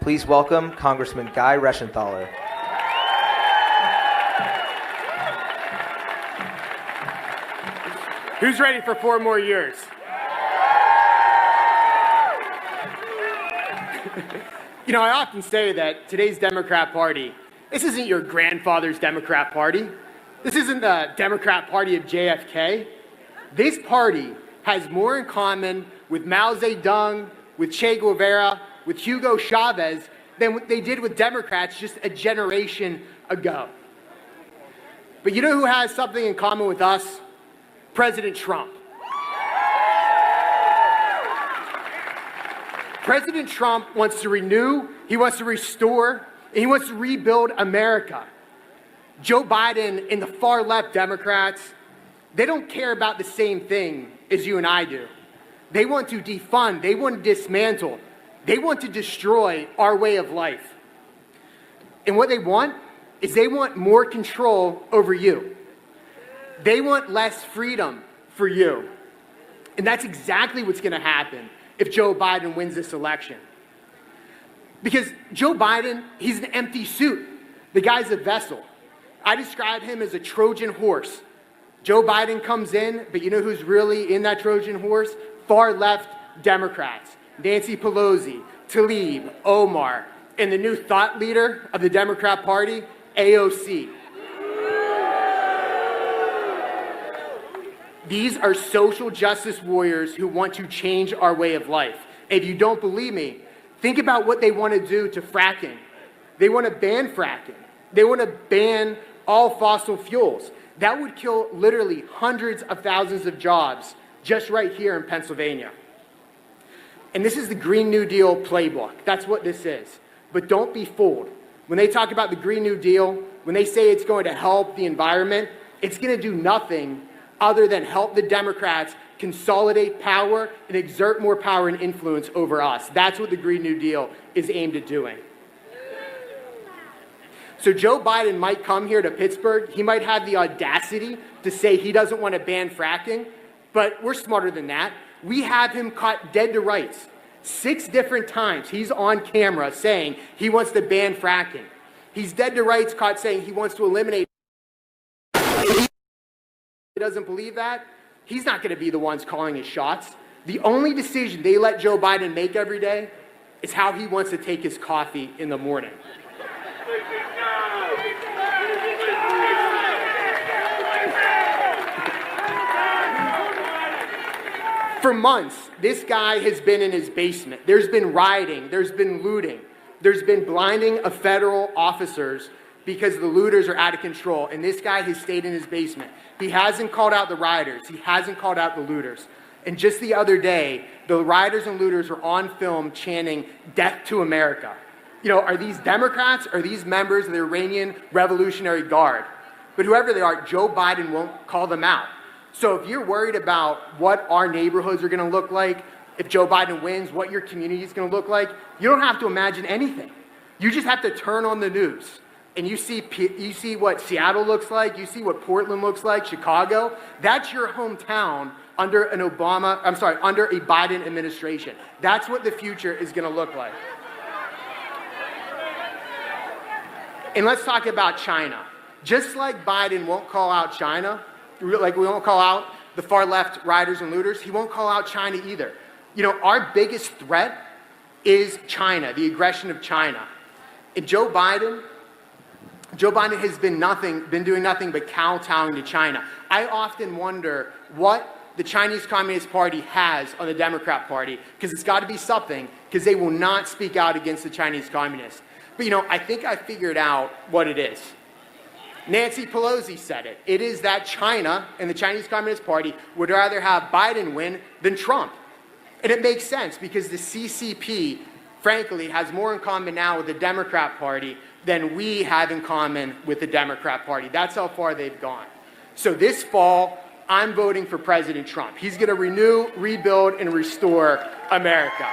Please welcome Congressman Guy Reschenthaler. Who's ready for 4 more years? You know, I often say that today's Democrat Party, this isn't your grandfather's Democrat Party. This isn't the Democrat Party of JFK. This party has more in common with Mao Zedong, with Che Guevara, with Hugo Chavez than what they did with Democrats just a generation ago. But you know who has something in common with us? President Trump. President Trump wants to renew, he wants to restore, and he wants to rebuild America. Joe Biden and the far left Democrats, they don't care about the same thing as you and I do. They want to defund, they want to dismantle, they want to destroy our way of life. And what they want is they want more control over you. They want less freedom for you. And that's exactly what's going to happen if Joe Biden wins this election. Because Joe Biden, he's an empty suit. The guy's a vessel. I describe him as a Trojan horse. Joe Biden comes in, but you know who's really in that Trojan horse? Far left Democrats. Nancy Pelosi, Tlaib, Omar, and the new thought leader of the Democrat Party, AOC. These are social justice warriors who want to change our way of life. If you don't believe me, think about what they want to do to fracking. They want to ban fracking. They want to ban all fossil fuels. That would kill literally hundreds of thousands of jobs just right here in Pennsylvania. And this is the Green New Deal playbook. That's what this is. But don't be fooled. When they talk about the Green New Deal, when they say it's going to help the environment, it's going to do nothing other than help the Democrats consolidate power and exert more power and influence over us. That's what the Green New Deal is aimed at doing. So Joe Biden might come here to Pittsburgh. He might have the audacity to say he doesn't want to ban fracking, but we're smarter than that. We have him caught dead to rights. 6 different times he's on camera saying he wants to ban fracking. He's dead to rights caught saying he wants to eliminate. He doesn't believe that, he's not going to be the ones calling his shots. The only decision they let Joe Biden make every day is how he wants to take his coffee in the morning. For months, this guy has been in his basement. There's been rioting, there's been looting, there's been blinding of federal officers because the looters are out of control, and this guy has stayed in his basement. He hasn't called out the rioters. He hasn't called out the looters. And just the other day, the rioters and looters were on film chanting, "Death to America." You know, are these Democrats? Are these members of the Iranian Revolutionary Guard? But whoever they are, Joe Biden won't call them out. So if you're worried about what our neighborhoods are going to look like, if Joe Biden wins, what your community is going to look like, you don't have to imagine anything. You just have to turn on the news. And you see what Seattle looks like, you see what Portland looks like, Chicago. That's your hometown under under a Biden administration. That's what the future is going to look like. And let's talk about China. Just like Biden won't call out China, like we won't call out the far left rioters and looters, he won't call out China either. You know, our biggest threat is China, the aggression of China. And Joe Biden has been doing nothing but kowtowing to China. I often wonder what the Chinese Communist Party has on the Democrat Party, because it's got to be something, because they will not speak out against the Chinese communists. But you know, I think I figured out what it is. Nancy Pelosi said it. It is that China and the Chinese Communist Party would rather have Biden win than Trump. And it makes sense because the CCP, frankly, has more in common now with the Democrat Party than we have in common with the Democrat Party. That's how far they've gone. So this fall, I'm voting for President Trump. He's going to renew, rebuild, and restore America.